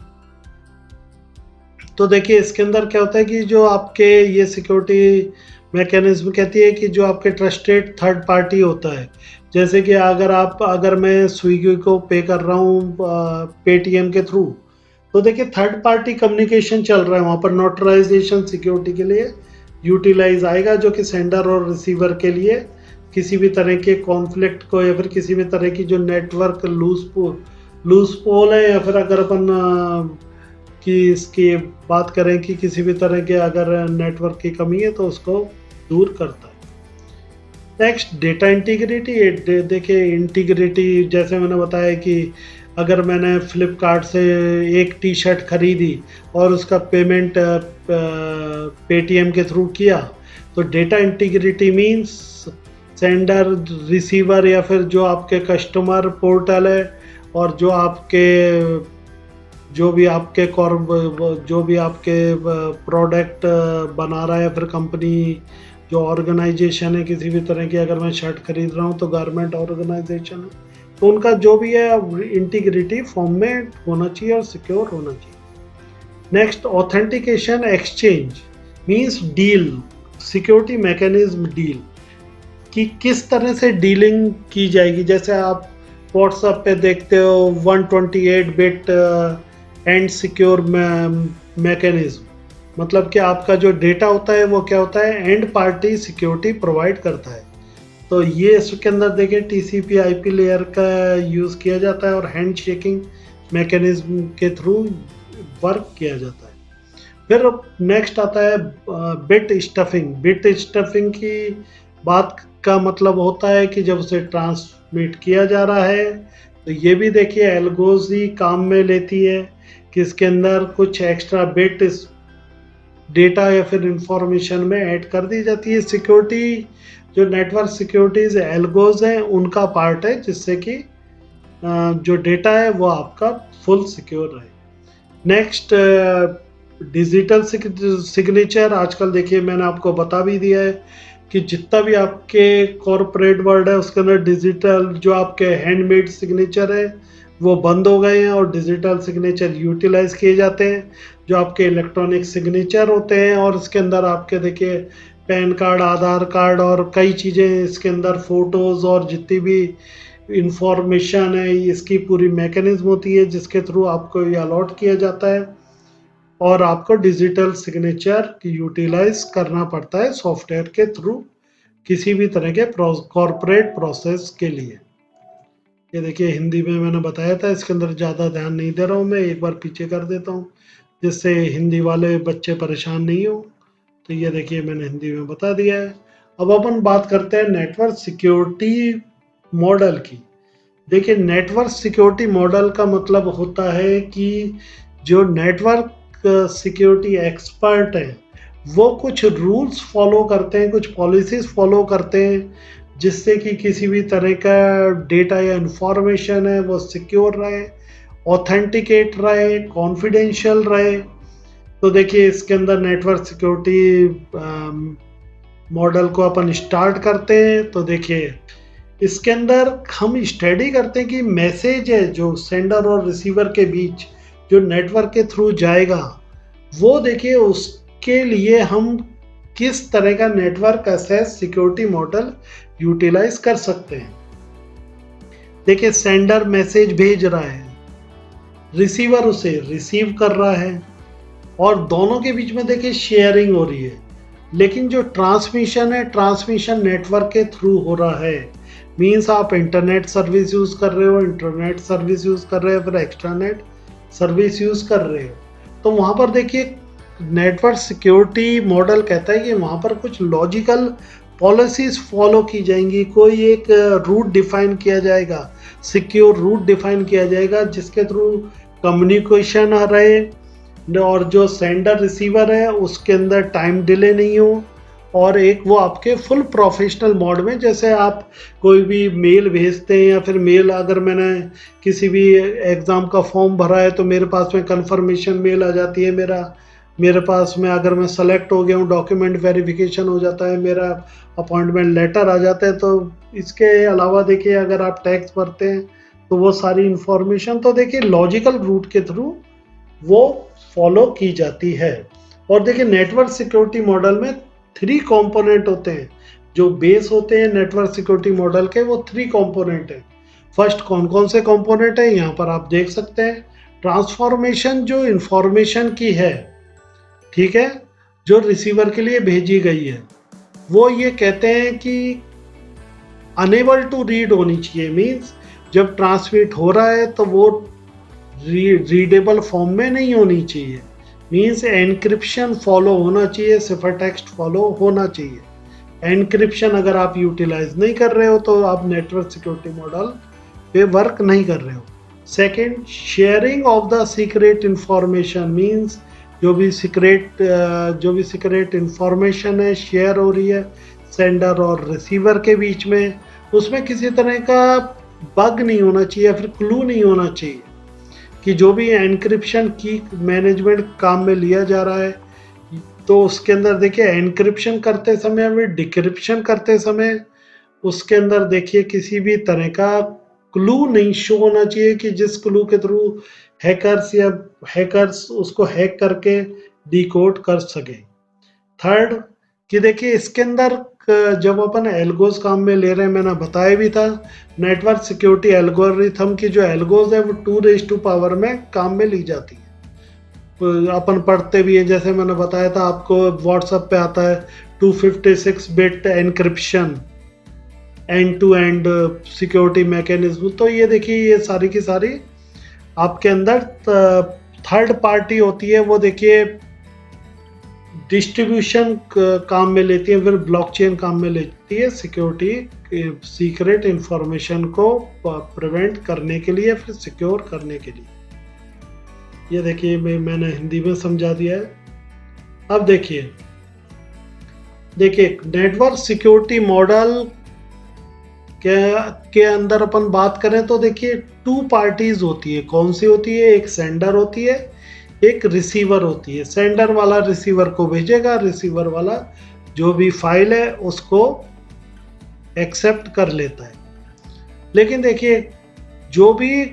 S1: तो देखिए, इसके अंदर क्या होता है कि जो आपके ये सिक्योरिटी मैकेनिज्म कहती है कि जो आपके ट्रस्टेड थर्ड पार्टी होता है, जैसे कि अगर मैं स्विगी को पे कर रहा हूँ पेटीएम के थ्रू, तो देखिए थर्ड पार्टी कम्युनिकेशन चल रहा है वहाँ पर, नोटराइजेशन सिक्योरिटी के लिए यूटिलाइज आएगा, जो कि सेंडर और रिसीवर के लिए किसी भी तरह के कॉन्फ्लिक्ट को, या फिर किसी भी तरह की जो नेटवर्क लूज पोल है, या फिर अगर अपन कि इसकी बात करें कि किसी भी तरह के अगर नेटवर्क की कमी है तो उसको दूर करता है। Next, data integrity. देखिए, इंटीग्रिटी जैसे मैंने बताया कि अगर मैंने फ्लिपकार्ट से एक टी शर्ट खरीदी और उसका पेमेंट पेटीएम के थ्रू किया, तो data integrity means sender, receiver, या फिर जो आपके कस्टमर पोर्टल है, और जो भी आपके प्रोडक्ट बना रहा है, या फिर कंपनी जो ऑर्गेनाइजेशन है किसी भी तरह की, अगर मैं शर्ट खरीद रहा हूँ तो गारमेंट ऑर्गेनाइजेशन है, तो उनका जो भी है इंटीग्रिटी फॉर्म में होना चाहिए और सिक्योर होना चाहिए। Next, authentication exchange means deal, security mechanism deal, कि किस तरह से डीलिंग की जाएगी। जैसे आप व्हाट्सएप पे देखते हो 128 बिट एंड सिक्योर मैकेनिज्म, मतलब कि आपका जो डेटा होता है वो क्या होता है, एंड पार्टी सिक्योरिटी प्रोवाइड करता है। तो ये इसके अंदर देखिए टीसीपी आईपी लेयर का यूज़ किया जाता है, और हैंड शेकिंग मैकेनिज्म के थ्रू वर्क किया जाता है। फिर नेक्स्ट आता है बिट स्टफिंग। बिट स्टफिंग की बात का मतलब होता है कि जब उसे ट्रांसमिट किया जा रहा है, तो ये भी देखिए एल्गोज ही काम में लेती है कि इसके अंदर कुछ एक्स्ट्रा बिट डेटा या फिर इंफॉर्मेशन में ऐड कर दी जाती है। सिक्योरिटी, जो नेटवर्क सिक्योरिटीज एल्गोज हैं, उनका पार्ट है, जिससे कि जो डेटा है वो आपका फुल सिक्योर रहे। Next, digital signature. आजकल देखिए, मैंने आपको बता भी दिया है कि जितना भी आपके कॉरपोरेट वर्ल्ड है उसके अंदर डिजिटल जो आपके हैंडमेड सिग्नेचर है वो बंद हो गए हैं, और डिजिटल सिग्नेचर यूटिलाइज किए जाते हैं, जो आपके इलेक्ट्रॉनिक सिग्नेचर होते हैं। और इसके अंदर आपके देखिए पैन कार्ड, आधार कार्ड और कई चीज़ें इसके अंदर, फोटोज़ और जितनी भी इंफॉर्मेशन है, इसकी पूरी मैकेनिज्म होती है जिसके थ्रू आपको ये अलॉट किया जाता है। और आपको डिजिटल सिग्नेचर यूटिलाइज करना पड़ता है सॉफ्टवेयर के थ्रू किसी भी तरह के कॉरपोरेट प्रोसेस के लिए। ये देखिए हिंदी में मैंने बताया था, इसके अंदर ज़्यादा ध्यान नहीं दे रहा हूँ, मैं एक बार पीछे कर देता हूँ जिससे हिंदी वाले बच्चे परेशान नहीं हो। तो ये देखिए मैंने हिंदी में बता दिया है। अब अपन बात करते हैं नेटवर्क सिक्योरिटी मॉडल की। देखिए नेटवर्क सिक्योरिटी मॉडल का मतलब होता है कि जो नेटवर्क सिक्योरिटी एक्सपर्ट हैं वो कुछ रूल्स फॉलो करते हैं, कुछ पॉलिसीज फॉलो करते हैं जिससे कि किसी भी तरह का डेटा या इंफॉर्मेशन है वो सिक्योर रहे, ऑथेंटिकेट रहे, कॉन्फिडेंशियल रहे। तो देखिए इसके अंदर नेटवर्क सिक्योरिटी मॉडल को अपन स्टार्ट करते हैं। तो देखिए इसके अंदर हम स्टडी करते हैं कि मैसेज है जो सेंडर और रिसीवर के बीच जो नेटवर्क के थ्रू जाएगा, वो देखिए उसके लिए हम किस तरह का network access security model utilise कर सकते हैं। देखिए सेंडर मैसेज भेज रहा है, रिसीवर उसे रिसीव कर रहा है और दोनों के बीच में देखिए शेयरिंग हो रही है, लेकिन जो ट्रांसमिशन है ट्रांसमिशन नेटवर्क के थ्रू हो रहा है। मीन्स आप इंटरनेट सर्विस यूज़ कर रहे हो, इंटरनेट सर्विस यूज़ कर रहे हो, फिर एक्स्ट्रानेट सर्विस यूज़ कर रहे हो। तो वहाँ पर देखिए नेटवर्क सिक्योरिटी मॉडल कहता है कि वहाँ पर कुछ लॉजिकल पॉलिसीज फॉलो की जाएंगी, कोई एक रूट डिफाइन किया जाएगा, सिक्योर रूट डिफाइन किया जाएगा जिसके थ्रू कम्युनिकेशन रहे और जो सेंडर रिसीवर है उसके अंदर टाइम डिले नहीं हो, और एक वो आपके फुल प्रोफेशनल मोड में, जैसे आप कोई भी मेल भेजते हैं या फिर मेल अगर मैंने किसी भी एग्ज़ाम का फॉर्म भरा है तो मेरे पास में कंफर्मेशन मेल आ जाती है, मेरे पास में अगर मैं सेलेक्ट हो गया हूँ डॉक्यूमेंट वेरिफिकेशन हो जाता है, मेरा अपॉइंटमेंट लेटर आ जाता है। तो इसके अलावा देखिए अगर आप टैक्स भरते हैं तो वो सारी इंफॉर्मेशन तो देखिए लॉजिकल रूट के थ्रू वो फॉलो की जाती है। और देखिए नेटवर्क सिक्योरिटी मॉडल में 3 कंपोनेंट होते हैं जो बेस होते हैं नेटवर्क सिक्योरिटी मॉडल के, वो 3 कंपोनेंट हैं। फर्स्ट कौन कौन से कंपोनेंट है यहाँ पर आप देख सकते हैं। ट्रांसफॉर्मेशन जो इंफॉर्मेशन की है, ठीक है, जो रिसीवर के लिए भेजी गई है, वो ये कहते हैं कि अनेबल टू रीड होनी चाहिए। मीन्स जब ट्रांसमिट हो रहा है तो वो रीडेबल फॉर्म में नहीं होनी चाहिए। मीन्स एनक्रिप्शन फॉलो होना चाहिए, सिफर टेक्स्ट फॉलो होना चाहिए। एनक्रिप्शन अगर आप यूटिलाइज नहीं कर रहे हो तो आप नेटवर्क सिक्योरिटी मॉडल पे वर्क नहीं कर रहे हो। Second, sharing of the secret information. Means जो भी सीक्रेट इंफॉर्मेशन है शेयर हो रही है सेंडर और रिसीवर के बीच में, उसमें किसी तरह का बग नहीं होना चाहिए, फिर क्लू नहीं होना चाहिए कि जो भी एनक्रिप्शन की मैनेजमेंट काम में लिया जा रहा है तो उसके अंदर देखिए एनक्रिप्शन करते समय फिर डिक्रिप्शन करते समय उसके अंदर देखिए किसी भी तरह का क्लू नहीं शो होना चाहिए कि जिस क्लू के थ्रू हैकर्स उसको हैक करके डिकोड कर सके। थर्ड कि देखिए इसके अंदर जब अपन एल्गोज काम में ले रहे हैं, मैंने बताया भी था नेटवर्क सिक्योरिटी एल्गोरिथम की जो एल्गोज है वो 2 में काम में ली जाती है। अपन पढ़ते भी है, जैसे मैंने बताया था आपको व्हाट्सएप पे आता है 256 bit encryption end to end security mechanism. तो ये देखिए ये सारी की सारी आपके अंदर थर्ड पार्टी होती है, वो देखिए डिस्ट्रीब्यूशन काम में लेती है, फिर ब्लॉकचेन काम में लेती है सिक्योरिटी सीक्रेट इंफॉर्मेशन को प्रिवेंट करने के लिए, फिर सिक्योर करने के लिए। ये देखिए मैंने हिंदी में समझा दिया है। अब देखिए नेटवर्क सिक्योरिटी मॉडल के अंदर अपन बात करें तो देखिए 2 पार्टीज होती है। कौन सी होती है? एक सेंडर होती है, एक रिसीवर होती है। सेंडर वाला रिसीवर को भेजेगा, रिसीवर वाला जो भी फाइल है उसको एक्सेप्ट कर लेता है। लेकिन देखिए जो भी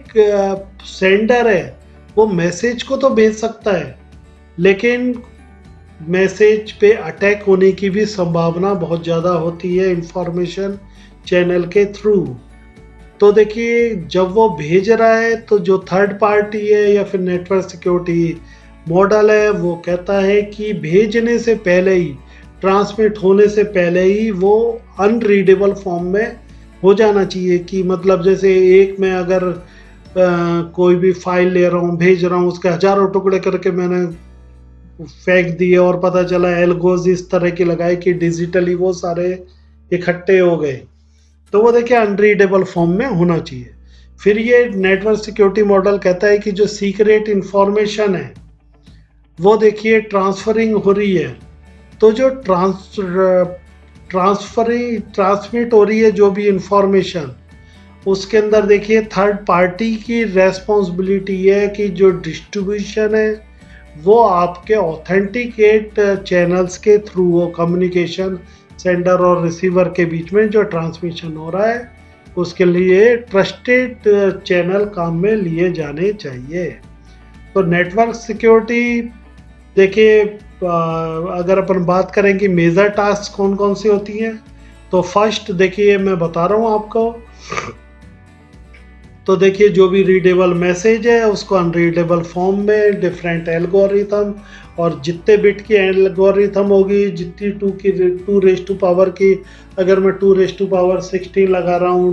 S1: सेंडर है वो मैसेज को तो भेज सकता है, लेकिन मैसेज पे अटैक होने की भी संभावना बहुत ज़्यादा होती है इंफॉर्मेशन चैनल के थ्रू। तो देखिए जब वो भेज रहा है तो जो थर्ड पार्टी है या फिर नेटवर्क सिक्योरिटी मॉडल है वो कहता है कि भेजने से पहले ही, ट्रांसमिट होने से पहले ही वो अनरीडेबल फॉर्म में हो जाना चाहिए। कि मतलब जैसे एक में अगर कोई भी फाइल ले रहा हूँ, भेज रहा हूँ, उसके हजारों टुकड़े करके मैंने फेंक दिए और पता चला एल्गोज इस तरह की लगाए कि डिजिटली वो सारे इकट्ठे हो गए, तो वो देखिए अनरीडेबल फॉर्म में होना चाहिए। फिर ये नेटवर्क सिक्योरिटी मॉडल कहता है कि जो सीक्रेट इंफॉर्मेशन है वो देखिए ट्रांसफरिंग हो रही है, तो जो ट्रांसमिट हो रही है जो भी इंफॉर्मेशन, उसके अंदर देखिए थर्ड पार्टी की रेस्पॉन्सिबिलिटी है कि जो डिस्ट्रीब्यूशन है वो आपके ऑथेंटिकेट चैनल्स के थ्रू हो, कम्युनिकेशन सेंडर और रिसीवर के बीच में जो ट्रांसमिशन हो रहा है उसके लिए ट्रस्टेड चैनल काम में लिए जाने चाहिए। तो नेटवर्क सिक्योरिटी देखिए अगर अपन बात करें कि मेजर टास्क कौन कौन सी होती हैं, तो फर्स्ट देखिए मैं बता रहा हूँ आपको, तो देखिए जो भी रीडेबल मैसेज है उसको अनरीडेबल फॉर्म में डिफरेंट एल्गोरिथम, और जितने बिट की एल्गोरिथम होगी, जितनी टू रेज टू पावर की, अगर मैं 2 रेज टू पावर 16 लगा रहा हूँ,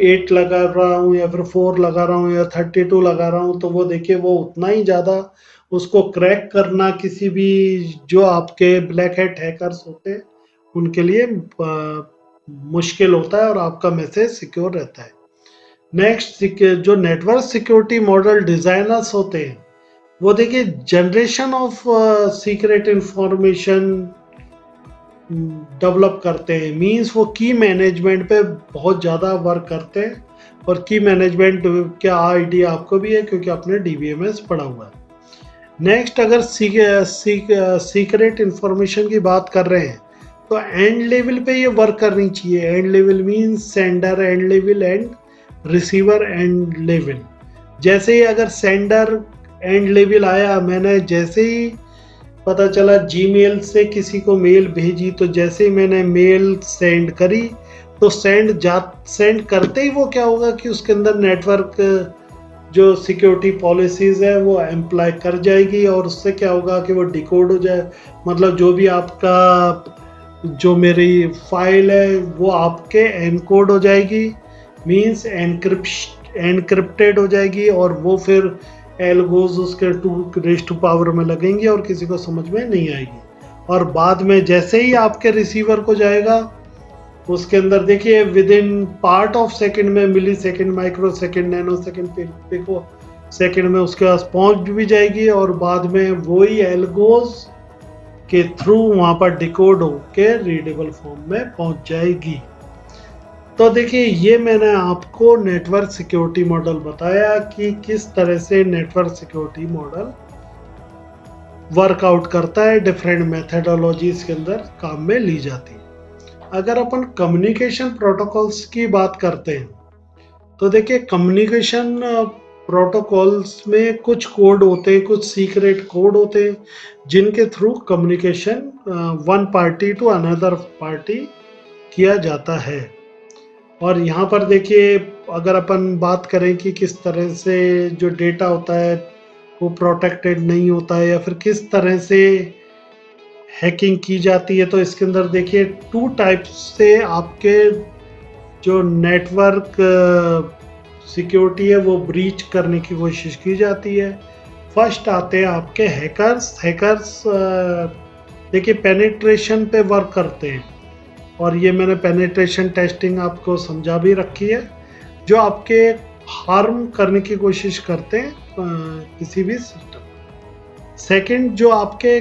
S1: 8 लगा रहा हूँ या फिर 4 लगा रहा हूँ या 32 लगा रहा हूँ, तो वो देखिए वो उतना ही ज़्यादा उसको क्रैक करना किसी भी जो आपके ब्लैक हैट हैकर्स होते हैं उनके लिए मुश्किल होता है और आपका मैसेज सिक्योर रहता है। नेक्स्ट, जो नेटवर्क सिक्योरिटी मॉडल डिजाइनर्स होते हैं वो देखिए generation of secret information develop करते हैं, मींस वो की मैनेजमेंट पे बहुत ज़्यादा वर्क करते हैं, और की मैनेजमेंट का आइडिया आपको भी है क्योंकि आपने डीबीएमएस पढ़ा हुआ है। नेक्स्ट, अगर सीक्रेट इंफॉर्मेशन की बात कर रहे हैं तो एंड लेवल पे ये वर्क करनी चाहिए। And level means sender and level and receiver and level. जैसे ही अगर सेंडर एंड लेवल आया, मैंने जैसे ही पता चला जीमेल से किसी को मेल भेजी, तो जैसे ही मैंने मेल सेंड करी तो सेंड करते ही वो क्या होगा कि उसके अंदर नेटवर्क जो सिक्योरिटी पॉलिसीज है वो अप्लाई कर जाएगी, और उससे क्या होगा कि वो डिकोड हो जाए, मतलब जो भी आपका जो मेरी फाइल है वो आपके एनकोड हो जाएगी, मींस एनक्रिप्टेड हो जाएगी, और वो फिर एल्गोज उसके 2 रेज टू पावर में लगेंगी और किसी को समझ में नहीं आएगी। और बाद में जैसे ही आपके रिसीवर को जाएगा उसके अंदर देखिए within part of second में, millisecond, microsecond, nanosecond, picosecond में उसके पास पहुंच भी जाएगी, और बाद में वही एल्गोज के थ्रू वहां पर डिकोड होके रीडेबल फॉर्म में पहुंच जाएगी। तो देखिए ये मैंने आपको नेटवर्क सिक्योरिटी मॉडल बताया कि किस तरह से नेटवर्क सिक्योरिटी मॉडल वर्कआउट करता है, डिफरेंट मेथडोलॉजीज के अंदर काम में ली जाती है। अगर अपन कम्युनिकेशन प्रोटोकॉल्स की बात करते हैं तो देखिए कम्युनिकेशन प्रोटोकॉल्स में कुछ कोड होते हैं, कुछ सीक्रेट कोड होते हैं जिनके through communication one party to another party किया जाता है। और यहाँ पर देखिए अगर अपन बात करें कि किस तरह से जो डेटा होता है वो प्रोटेक्टेड नहीं होता है या फिर किस तरह से हैकिंग की जाती है, तो इसके अंदर देखिए 2 टाइप्स से आपके जो नेटवर्क सिक्योरिटी है वो ब्रीच करने की कोशिश की जाती है। फर्स्ट आते हैं आपके हैकर्स देखिए पेनिट्रेशन पे वर्क करते हैं, और ये मैंने पेनिट्रेशन टेस्टिंग आपको समझा भी रखी है, जो आपके हार्म करने की कोशिश करते हैं किसी भी सिस्टम। सेकंड, जो आपके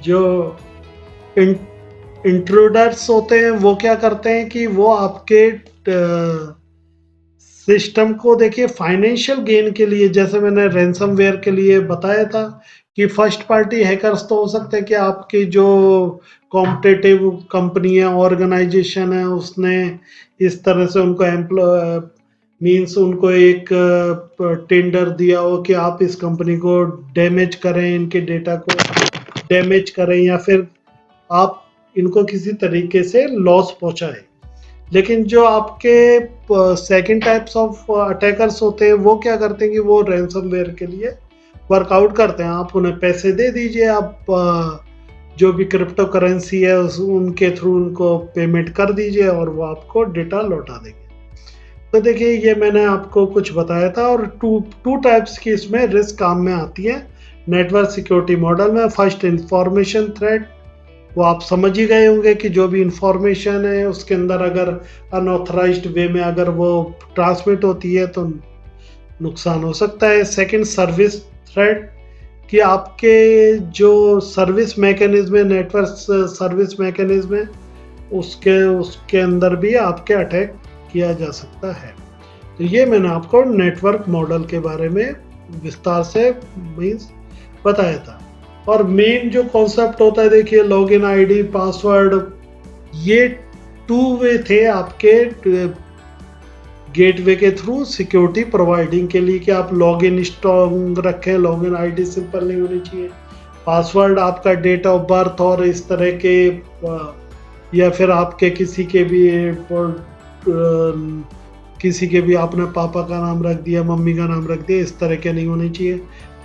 S1: जो इंट्रूडर्स होते हैं वो क्या करते हैं कि वो आपके सिस्टम को देखिए फाइनेंशियल गेन के लिए, जैसे मैंने रैंसमवेयर के लिए बताया था कि फर्स्ट पार्टी हैकर्स तो हो सकते हैं कि आपकी जो कॉम्पिटिटिव कंपनी है, ऑर्गेनाइजेशन है, उसने इस तरह से उनको मींस उनको एक टेंडर दिया हो कि आप इस कंपनी को डैमेज करें, इनके डेटा को डैमेज करें, या फिर आप इनको किसी तरीके से लॉस पहुंचाएं। लेकिन जो आपके सेकंड टाइप्स ऑफ अटैकर्स होते हैं वो क्या करते हैं कि वो रैंसमवेयर के लिए वर्कआउट करते हैं। आप उन्हें पैसे दे दीजिए, आप जो भी क्रिप्टो करेंसी है उनके थ्रू उनको पेमेंट कर दीजिए और वो आपको डेटा लौटा देंगे। तो देखिए ये मैंने आपको कुछ बताया था, और टू टाइप्स की इसमें रिस्क काम में आती है नेटवर्क सिक्योरिटी मॉडल में। फर्स्ट इंफॉर्मेशन थ्रेट, वो आप समझ ही गए होंगे कि जो भी इंफॉर्मेशन है उसके अंदर अगर अनऑथराइज्ड वे में अगर वो ट्रांसमिट होती है तो नुकसान हो सकता है। सेकंड सर्विस थ्रेट, कि आपके जो सर्विस मैकेनिज्म है, नेटवर्क सर्विस मैकेनिज्म है, उसके उसके अंदर भी आपके अटैक किया जा सकता है। तो ये मैंने आपको नेटवर्क मॉडल के बारे में विस्तार से मीन्स बताया था। और मेन जो कॉन्सेप्ट होता है, देखिए लॉगिन आईडी पासवर्ड, ये टू वे थे आपके गेटवे के थ्रू सिक्योरिटी प्रोवाइडिंग के लिए, कि आप लॉगिन स्ट्रॉन्ग रखें, लॉगिन आईडी सिंपल नहीं होनी चाहिए, पासवर्ड आपका डेट ऑफ बर्थ और इस तरह के, या फिर आपके किसी के भी आपने पापा का नाम रख दिया, मम्मी का नाम रख दिया, इस तरह के नहीं होने चाहिए।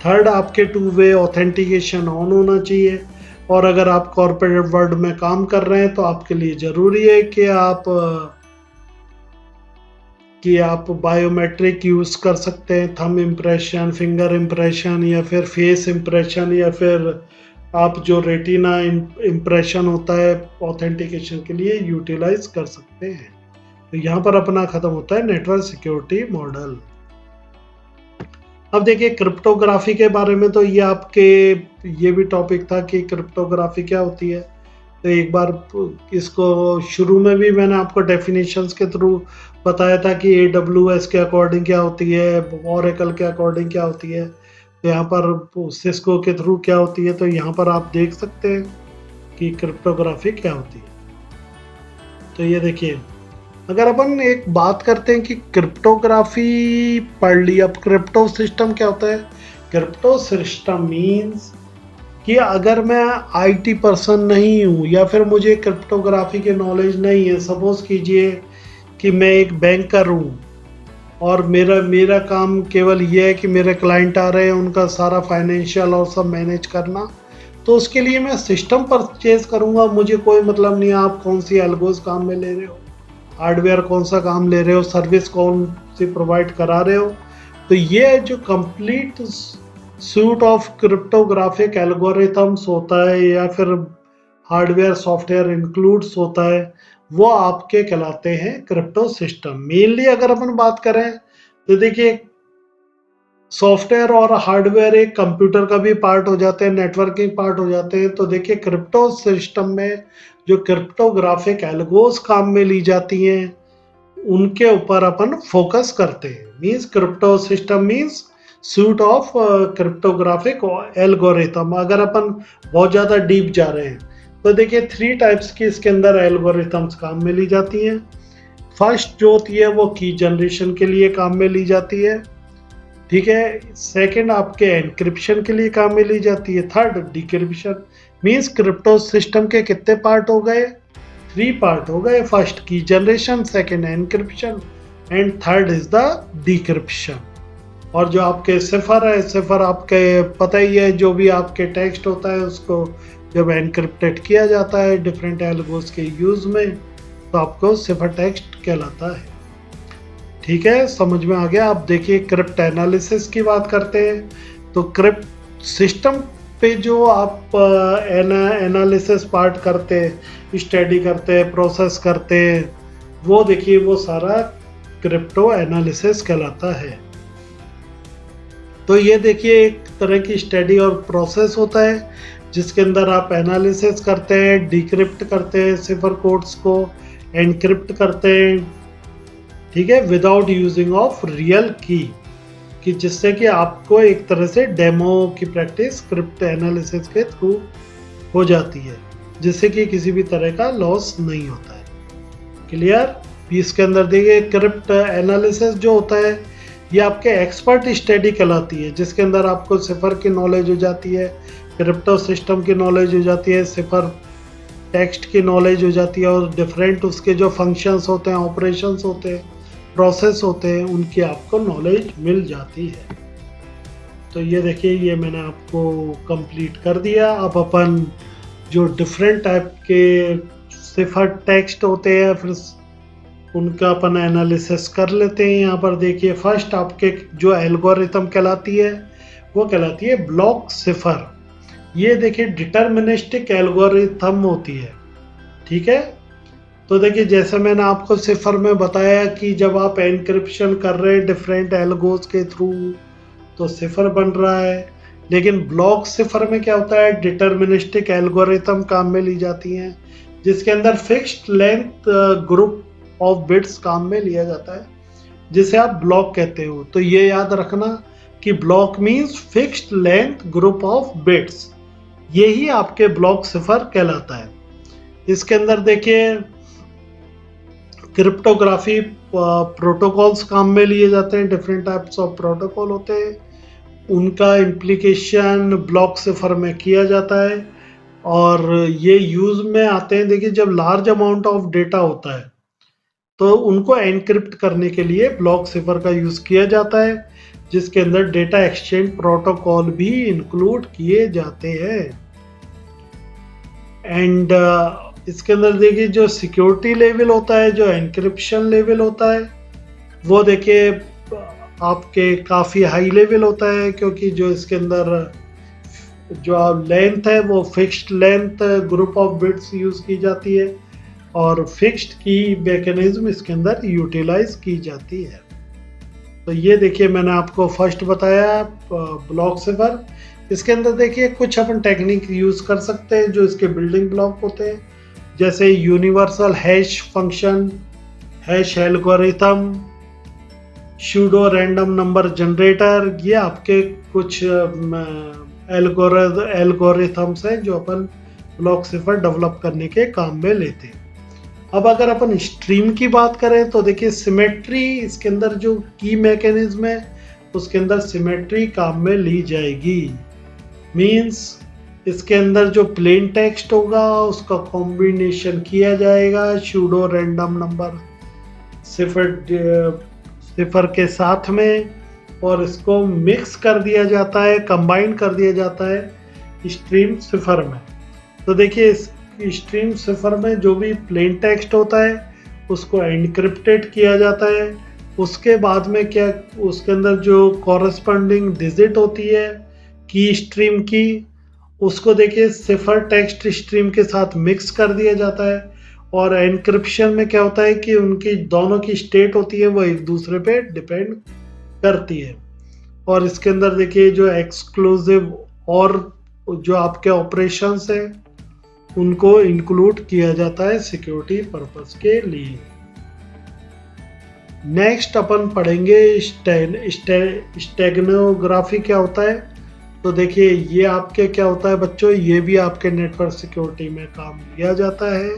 S1: थर्ड, आपके टू वे ऑथेंटिकेशन ऑन होना चाहिए। और अगर आप कॉर्पोरेट वर्ल्ड में काम कर रहे हैं तो आपके लिए ज़रूरी है कि आप बायोमेट्रिक यूज़ कर सकते हैं, थंब इम्प्रेशन, फिंगर इम्प्रेशन, या फिर फेस इम्प्रेशन, या फिर आप जो रेटिना इम्प्रेशन होता है ऑथेंटिकेशन के लिए यूटिलाइज कर सकते हैं। तो यहाँ पर अपना खत्म होता है नेटवर्क सिक्योरिटी मॉडल। अब देखिए क्रिप्टोग्राफी के बारे में, तो ये भी टॉपिक था कि क्रिप्टोग्राफी क्या होती है। तो एक बार इसको शुरू में भी मैंने आपको डेफिनेशंस के थ्रू बताया था कि AWS के अकॉर्डिंग क्या होती है, ओरेकल के अकॉर्डिंग क्या होती है, तो यहाँ पर सिस्को के थ्रू क्या होती है। तो यहाँ पर आप देख सकते हैं कि क्रिप्टोग्राफी क्या होती है। तो ये देखिए, अगर अपन एक बात करते हैं कि क्रिप्टोग्राफी पढ़ ली, अब क्रिप्टो सिस्टम क्या होता है। क्रिप्टो सिस्टम मीन्स कि अगर मैं IT पर्सन नहीं हूँ या फिर मुझे क्रिप्टोग्राफी के नॉलेज नहीं है, सपोज कीजिए कि मैं एक बैंकर हूँ और मेरा काम केवल ये है कि मेरे क्लाइंट आ रहे हैं, उनका सारा फाइनेंशियल और सब मैनेज करना, तो उसके लिए मैं सिस्टम परचेज करूँगा। मुझे कोई मतलब नहीं आप कौन सी एल्गोस काम में ले रहे हो, हार्डवेयर कौन सा काम ले रहे हो, सर्विस कौन सी प्रोवाइड करा रहे हो। तो ये जो complete suit of cryptographic algorithms होता है या फिर हार्डवेयर सॉफ्टवेयर इंक्लूड्स होता है, वो आपके कहलाते हैं क्रिप्टो सिस्टम। मेनली अगर अपन बात करें तो देखिए सॉफ्टवेयर और हार्डवेयर एक कंप्यूटर का भी पार्ट हो जाते हैं, नेटवर्किंग पार्ट हो जाते हैं। तो देखिए क्रिप्टो सिस्टम में जो क्रिप्टोग्राफिक एल्गोस काम में ली जाती हैं उनके ऊपर अपन फोकस करते हैं। Means crypto system means suit of cryptographic algorithm. अगर अपन बहुत ज़्यादा डीप जा रहे हैं तो देखिए 3 टाइप्स की इसके अंदर एल्गोरिथम्स काम में ली जाती हैं। फर्स्ट जो होती है वो की जनरेशन के लिए काम में ली जाती है, ठीक है। सेकंड आपके एनक्रिप्शन के लिए काम में ली जाती है। Third decryption. Means crypto system के कितने पार्ट हो गए, 3 पार्ट हो गए। फर्स्ट की generation, second encryption and third is the decryption. और जो आपके सिफर है, सिफर आपके पता ही है, जो भी आपके टेक्स्ट होता है उसको जब एनक्रिप्टेड किया जाता है डिफरेंट एल्गोस के यूज में तो आपको सिफर टेक्स्ट कहलाता है। ठीक है, समझ में आ गया। आप देखिए क्रिप्ट एनालिसिस की बात करते हैं तो क्रिप्ट सिस्टम पे जो आप एनालिसिस पार्ट करते हैं, स्टडी करते हैं, प्रोसेस करते हैं, वो देखिए वो सारा क्रिप्टो एनालिसिस कहलाता है। तो ये देखिए एक तरह की स्टडी और प्रोसेस होता है जिसके अंदर आप एनालिसिस करते हैं, डिक्रिप्ट करते हैं, सिफर कोड्स को एनक्रिप्ट करते हैं, ठीक है, विदाउट यूजिंग ऑफ रियल की, कि जिससे कि आपको एक तरह से डेमो की प्रैक्टिस क्रिप्ट एनालिसिस के थ्रू हो जाती है, जिससे कि किसी भी तरह का लॉस नहीं होता है। क्लियर। इसके अंदर देखिए क्रिप्ट एनालिसिस जो होता है ये आपके एक्सपर्ट स्टडी कहलाती है, जिसके अंदर आपको सिफर की नॉलेज हो जाती है, क्रिप्टो सिस्टम की नॉलेज हो जाती है, सिफर टेक्स्ट की नॉलेज हो जाती है, और डिफरेंट उसके जो फंक्शंस होते हैं, ऑपरेशंस होते हैं, प्रोसेस होते हैं, उनकी आपको नॉलेज मिल जाती है। तो ये देखिए, ये मैंने आपको कंप्लीट कर दिया। अब अपन जो डिफरेंट टाइप के सिफर टेक्स्ट होते हैं फिर उनका अपन एनालिसिस कर लेते हैं। यहाँ पर देखिए, फर्स्ट आपके जो एल्गोरिथम कहलाती है वो कहलाती है ब्लॉक सिफर। ये देखिए डिटर्मिनिस्टिक एल्गोरिथम होती है, ठीक है। तो देखिए, जैसे मैंने आपको सिफर में बताया कि जब आप एनक्रिप्शन कर रहे हैं डिफरेंट एल्गोज के थ्रू तो सिफर बन रहा है। लेकिन ब्लॉक सिफर में क्या होता है, डिटर्मिनिस्टिक एल्गोरिथम काम में ली जाती हैं, जिसके अंदर fixed length group of bits काम में लिया जाता है, जिसे आप ब्लॉक कहते हो। तो ये याद रखना कि block means fixed length group of bits, यही आपके ब्लॉक सिफर कहलाता है। इसके अंदर देखिए क्रिप्टोग्राफी प्रोटोकॉल्स काम में लिए जाते हैं, डिफरेंट टाइप्स ऑफ प्रोटोकॉल होते हैं, उनका इम्प्लीकेशन ब्लॉक सिफर में किया जाता है और ये यूज में आते हैं। देखिए, जब लार्ज अमाउंट ऑफ डेटा होता है तो उनको एनक्रिप्ट करने के लिए ब्लॉक सिफर का यूज किया जाता है, जिसके अंदर डेटा एक्सचेंज प्रोटोकॉल भी इंक्लूड किए जाते हैं। एंड इसके अंदर देखिए जो सिक्योरिटी लेवल होता है, जो एनक्रिप्शन लेवल होता है, वो देखिए आपके काफ़ी हाई लेवल होता है, क्योंकि जो इसके अंदर जो लेंथ है वो fixed length group of bits use की जाती है और फिक्स्ड की मैकेनिज्म इसके अंदर यूटिलाइज की जाती है। तो ये देखिए मैंने आपको फर्स्ट बताया ब्लॉक सिफर। इसके अंदर देखिए कुछ अपन टेक्निक यूज कर सकते हैं जो इसके बिल्डिंग ब्लॉक होते हैं, जैसे universal hash function, hash algorithm, pseudo random number generator. ये आपके कुछ एल्गोरिथम्स हैं जो अपन ब्लॉक सिफर डेवलप करने के काम में लेते हैं। अब अगर अपन स्ट्रीम की बात करें तो देखिए सिमेट्री, इसके अंदर जो की मैकेनिज्म है उसके अंदर सिमेट्री काम में ली जाएगी। मींस इसके अंदर जो प्लेन टेक्स्ट होगा उसका कॉम्बिनेशन किया जाएगा सूडो रैंडम नंबर सिफर के साथ में, और इसको मिक्स कर दिया जाता है, कंबाइन कर दिया जाता है स्ट्रीम सिफर में। तो देखिए इस स्ट्रीम सिफर में जो भी प्लेन टेक्स्ट होता है उसको एनक्रिप्टेड किया जाता है। उसके बाद में क्या, उसके अंदर जो कॉरेस्पॉन्डिंग डिजिट होती है की स्ट्रीम की, उसको देखिए सिफर टेक्स्ट स्ट्रीम के साथ मिक्स कर दिया जाता है। और एनक्रिप्शन में क्या होता है कि उनकी दोनों की स्टेट होती है वो एक दूसरे पे डिपेंड करती है। और इसके अंदर देखिए जो एक्सक्लूसिव और जो आपके ऑपरेशंस है उनको इंक्लूड किया जाता है सिक्योरिटी पर्पस के लिए। नेक्स्ट अपन पढ़ेंगे स्टेगनोग्राफी क्या होता है। तो देखिए ये आपके क्या होता है बच्चों, ये भी आपके नेटवर्क सिक्योरिटी में काम लिया जाता है।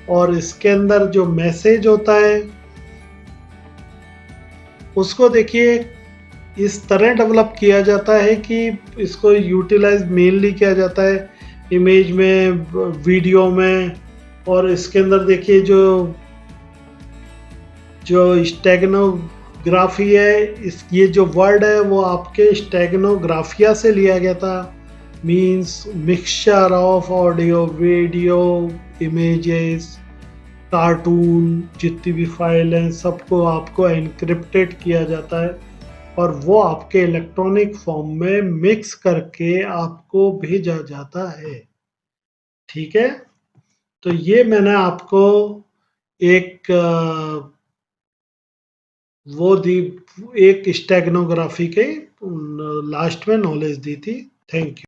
S1: और इसके अंदर जो मैसेज होता है उसको देखिए इस तरह डेवलप किया जाता है कि इसको यूटिलाइज मेनली किया जाता है इमेज में, वीडियो में। और इसके अंदर देखिए जो स्टेगनोग्राफी है, ये जो वर्ड है वो आपके स्टेगनोग्राफिया से लिया गया था। Means mixture of audio, video, images, cartoon, जितनी भी फाइल हैं सबको आपको एनक्रिप्टेड किया जाता है और वो आपके इलेक्ट्रॉनिक फॉर्म में मिक्स करके आपको भेजा जाता है, ठीक है। तो ये मैंने आपको एक वो दी, एक स्टेगनोग्राफी के लास्ट में नॉलेज दी थी। Thank you.